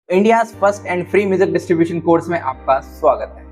India first and free music distribution course में आपका स्वागत है।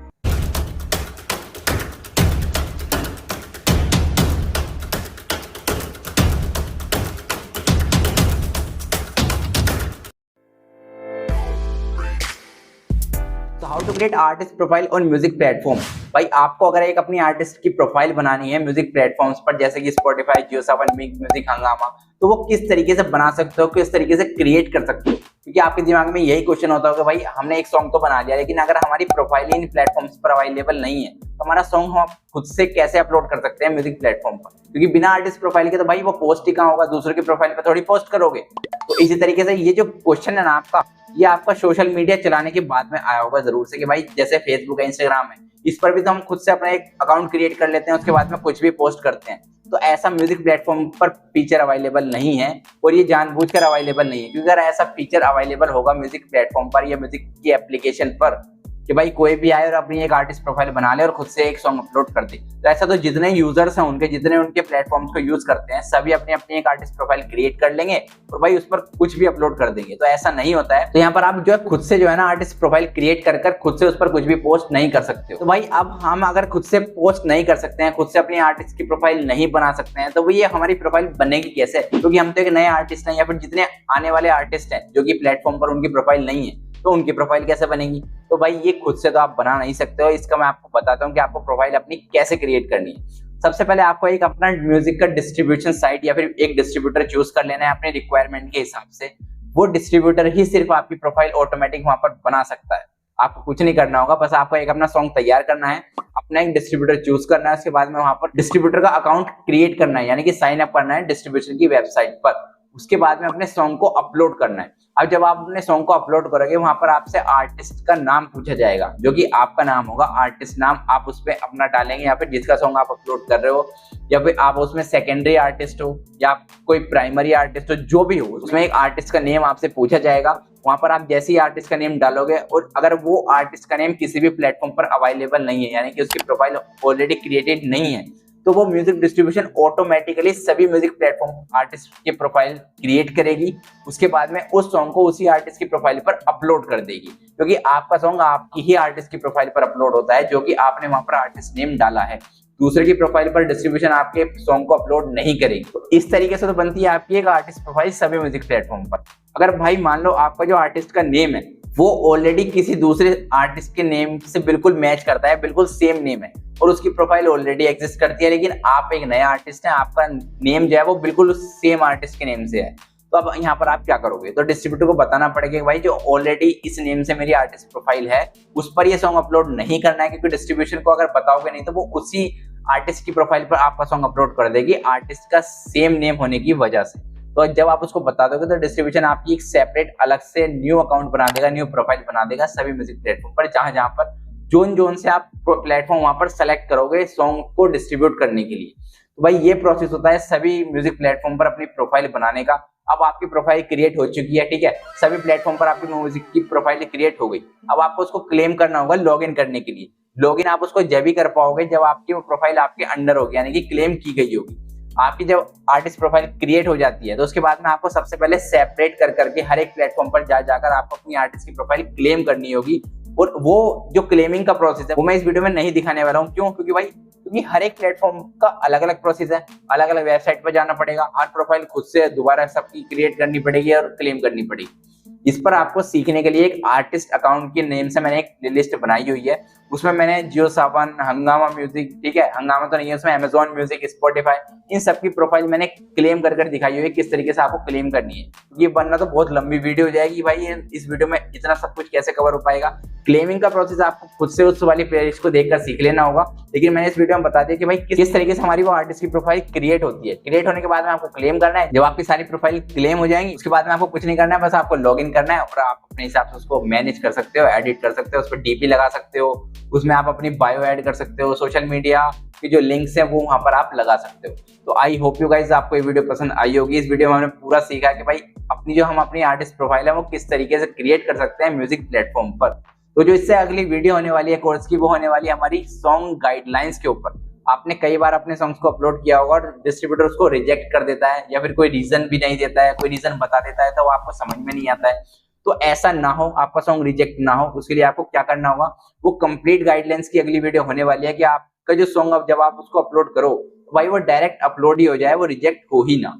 तो how to create artist profile on music platform. भाई आपको अगर एक अपनी आर्टिस्ट की प्रोफाइल बनानी है म्यूजिक प्लेटफॉर्म्स पर, जैसे कि स्पॉटिफाई, जियो सावन, मिंक म्यूजिक, हंगामा, तो वो किस तरीके से बना सकते हो, किस तरीके से क्रिएट कर सकते हो। क्योंकि आपके दिमाग में यही क्वेश्चन होता होगा, भाई हमने एक सॉन्ग तो बना लिया, लेकिन अगर हमारी प्रोफाइल इन प्लेटफॉर्म्स पर अवेलेबल नहीं है तो हमारा सॉन्ग हम खुद से कैसे अपलोड कर सकते हैं म्यूजिक प्लेटफॉर्म पर। क्योंकि बिना आर्टिस्ट प्रोफाइल के तो भाई वो पोस्ट ही कहाँ होगा, दूसरों की प्रोफाइल पर थोड़ी पोस्ट करोगे। तो इसी तरीके से ये जो क्वेश्चन है ना आपका, ये आपका सोशल मीडिया चलाने के बाद में आया होगा जरूर से, कि भाई जैसे फेसबुक है, इंस्टाग्राम है, इस पर भी तो हम खुद से अपना एक अकाउंट क्रिएट कर लेते हैं, उसके बाद में कुछ भी पोस्ट करते हैं। तो ऐसा म्यूजिक प्लेटफॉर्म पर फीचर अवेलेबल नहीं है और ये जानबूझकर अवेलेबल नहीं है। क्योंकि अगर ऐसा फीचर अवेलेबल होगा म्यूजिक प्लेटफॉर्म पर या म्यूजिक की एप्लीकेशन पर कि भाई कोई भी आए और अपनी एक आर्टिस्ट प्रोफाइल बना ले और खुद से एक सॉन्ग अपलोड कर दे, तो ऐसा तो जितने यूजर्स हैं उनके, जितने उनके प्लेटफॉर्म्स को यूज करते हैं, सभी अपनी अपनी एक आर्टिस्ट प्रोफाइल क्रिएट कर लेंगे और भाई उस पर कुछ भी अपलोड कर देंगे। तो ऐसा नहीं होता है। तो यहाँ पर आप जो है खुद से जो है ना आर्टिस्ट प्रोफाइल क्रिएट कर खुद से उस पर कुछ भी पोस्ट नहीं कर सकते हो। तो भाई अब हम अगर खुद से पोस्ट नहीं कर सकते हैं, खुद से अपनी आर्टिस्ट की प्रोफाइल नहीं बना सकते हैं, तो ये हमारी प्रोफाइल बनेगी कैसे? क्योंकि हम तो एक नए आर्टिस्ट हैं या फिर जितने आने वाले आर्टिस्ट हैं जो कि प्लेटफॉर्म पर उनकी प्रोफाइल नहीं है, तो उनकी प्रोफाइल कैसे बनेगी? तो भाई ये खुद से तो आप बना नहीं सकते हो। इसका मैं आपको बताता हूँ कि आपको प्रोफाइल अपनी कैसे क्रिएट करनी है। सबसे पहले आपको एक अपना म्यूजिक का डिस्ट्रीब्यूशन साइट या फिर एक डिस्ट्रीब्यूटर चूज कर लेना है अपने रिक्वायरमेंट के हिसाब से। वो डिस्ट्रीब्यूटर ही सिर्फ आपकी प्रोफाइल ऑटोमेटिक वहां पर बना सकता है। आपको कुछ नहीं करना होगा, बस आपको एक अपना सॉन्ग तैयार करना है, अपना एक डिस्ट्रीब्यूटर चूज करना है, उसके बाद में वहां पर डिस्ट्रीब्यूटर का अकाउंट क्रिएट करना है, यानी कि साइन अप करना है डिस्ट्रीब्यूशन की वेबसाइट पर। उसके बाद में अपने सॉन्ग को अपलोड करना है। अब जब आप अपने सॉन्ग को अपलोड करोगे, वहां पर आपसे आर्टिस्ट का नाम पूछा जाएगा, जो कि आपका नाम होगा, आर्टिस्ट नाम आप उस पर अपना डालेंगे, या फिर जिसका सॉन्ग आप अपलोड कर रहे हो, या फिर आप उसमें सेकेंडरी आर्टिस्ट हो या कोई प्राइमरी आर्टिस्ट हो, जो भी हो, उसमें एक आर्टिस्ट का नेम आपसे पूछा जाएगा। वहां पर आप जैसे ही आर्टिस्ट का नेम डालोगे, और अगर वो आर्टिस्ट का नेम किसी भी प्लेटफॉर्म पर अवेलेबल नहीं है, यानी कि उसकी प्रोफाइल ऑलरेडी क्रिएटेड नहीं है, तो वो म्यूजिक डिस्ट्रीब्यूशन ऑटोमेटिकली सभी म्यूजिक प्लेटफॉर्म आर्टिस्ट की प्रोफाइल क्रिएट करेगी। उसके बाद में उस सॉन्ग को उसी आर्टिस्ट की प्रोफाइल पर अपलोड कर देगी, क्योंकि आपका सॉन्ग आपकी ही आर्टिस्ट की प्रोफाइल पर अपलोड होता है, जो कि आपने वहां पर आर्टिस्ट नेम डाला है। दूसरे की प्रोफाइल पर डिस्ट्रीब्यूशन आपके सॉन्ग को अपलोड नहीं करेगी। तो इस तरीके से तो बनती है आपकी एक आर्टिस्ट प्रोफाइल सभी म्यूजिक प्लेटफॉर्म पर। अगर भाई मान लो आपका जो आर्टिस्ट का नेम है वो ऑलरेडी किसी दूसरे आर्टिस्ट के नेम से बिल्कुल मैच करता है, बिल्कुल सेम नेम है, और उसकी प्रोफाइल ऑलरेडी एग्जिस्ट करती है, लेकिन आप एक नया आर्टिस्ट हैं, आपका नेम जो है वो बिल्कुल सेम आर्टिस्ट के नेम से है, तो अब यहाँ पर आप क्या करोगे? तो डिस्ट्रीब्यूटर को बताना पड़ेगा कि भाई जो ऑलरेडी इस नेम से मेरी आर्टिस्ट प्रोफाइल है उस पर ये सॉन्ग अपलोड नहीं करना है, क्योंकि डिस्ट्रीब्यूशन को अगर बताओगे नहीं तो वो उसी आर्टिस्ट की प्रोफाइल पर आपका सॉन्ग अपलोड कर देगी, आर्टिस्ट का सेम नेम होने की वजह से। तो जब आप उसको बता दोगे तो डिस्ट्रीब्यूशन आपकी एक सेपरेट अलग से न्यू अकाउंट बना देगा, न्यू प्रोफाइल बना देगा सभी म्यूजिक प्लेटफॉर्म पर, जहां जहां पर जोन से आप प्लेटफॉर्म वहां पर सेलेक्ट करोगे सॉन्ग को डिस्ट्रीब्यूट करने के लिए। तो भाई ये प्रोसेस होता है सभी म्यूजिक प्लेटफॉर्म पर अपनी प्रोफाइल बनाने का। अब आपकी प्रोफाइल क्रिएट हो चुकी है, ठीक है, सभी प्लेटफॉर्म पर आपकी म्यूजिक की प्रोफाइल क्रिएट हो गई। अब आपको उसको क्लेम करना होगा लॉगिन करने के लिए। लॉगिन आप उसको जब ही कर पाओगे जब आपकी प्रोफाइल आपके अंडर होगी, यानी कि क्लेम की गई होगी। आपकी जब आर्टिस्ट प्रोफाइल क्रिएट हो जाती है तो उसके बाद में आपको सबसे पहले सेपरेट कर करके हर एक प्लेटफॉर्म पर जाकर आपको अपनी आर्टिस्ट की प्रोफाइल क्लेम करनी होगी। और वो जो क्लेमिंग का प्रोसेस है वो मैं इस वीडियो में नहीं दिखाने वाला हूँ। क्यों? क्योंकि हर एक प्लेटफॉर्म का अलग अलग प्रोसेस है, अलग अलग वेबसाइट पर जाना पड़ेगा, हर प्रोफाइल खुद से दोबारा सबकी क्रिएट करनी पड़ेगी और क्लेम करनी पड़ेगी। इस पर आपको सीखने के लिए एक आर्टिस्ट अकाउंट के नेम से मैंने एक प्लेलिस्ट बनाई हुई है। उसमें मैंने जियो सावन, हंगामा म्यूजिक, ठीक है, हंगामा तो नहीं है, उसमें अमेजॉन म्यूजिक, स्पॉटिफाई, इन सब की प्रोफाइल मैंने क्लेम कर दिखाई हुई है, किस तरीके से आपको क्लेम करनी है। ये बनना तो बहुत लंबी वीडियो हो जाएगी भाई, इस वीडियो में इतना सब कुछ कैसे कवर हो पाएगा। क्लेमिंग का प्रोसेस आपको खुद से उस वाली प्लेलिस्ट को देखकर सीख लेना होगा, लेकिन मैंने इस वीडियो में बता दिया कि भाई किस तरीके से हमारी वो आर्टिस्ट की प्रोफाइल क्रिएट होती है। क्रिएट होने के बाद में आपको क्लेम करना है। जब आपकी सारी प्रोफाइल क्लेम हो जाएंगी उसके बाद में आपको कुछ नहीं करना है, बस आपको लॉगिन करना है और आप अपने हिसाब से उसको मैनेज कर सकते हो, एडिट कर सकते हो, उस पर डीपी लगा सकते हो, उसमें आप अपनी बायो ऐड कर सकते हो, सोशल मीडिया की जो लिंक्स हैं वो वहां पर आप लगा सकते हो। तो आई होप यू गाइज आपको ये वीडियो पसंद आई होगी। इस वीडियो में हमने पूरा सीखा कि भाई हम अपनी आर्टिस्ट प्रोफाइल है वो किस तरीके से क्रिएट कर सकते हैं म्यूजिक प्लेटफॉर्म पर। तो जो इससे अगली वीडियो होने वाली है कोर्स की, वो होने वाली है हमारी सॉन्ग गाइडलाइंस के ऊपर। आपने कई बार अपने सॉन्ग्स को अपलोड किया होगा और डिस्ट्रीब्यूटर उसको रिजेक्ट कर देता है, या फिर कोई रीजन भी नहीं देता है, कोई रीजन बता देता है तो वो आपको समझ में नहीं आता है। तो ऐसा ना हो, आपका सॉन्ग रिजेक्ट ना हो, उसके लिए आपको क्या करना होगा, वो कंप्लीट गाइडलाइंस की अगली वीडियो होने वाली है कि आपका जो सॉन्ग अब जब आप उसको अपलोड करो भाई वो डायरेक्ट अपलोड ही हो जाए, वो रिजेक्ट हो ही ना।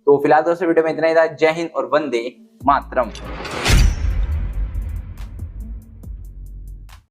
तो फिलहाल दोस्तों वीडियो में इतना ही था। जय हिंद और वंदे मातरम।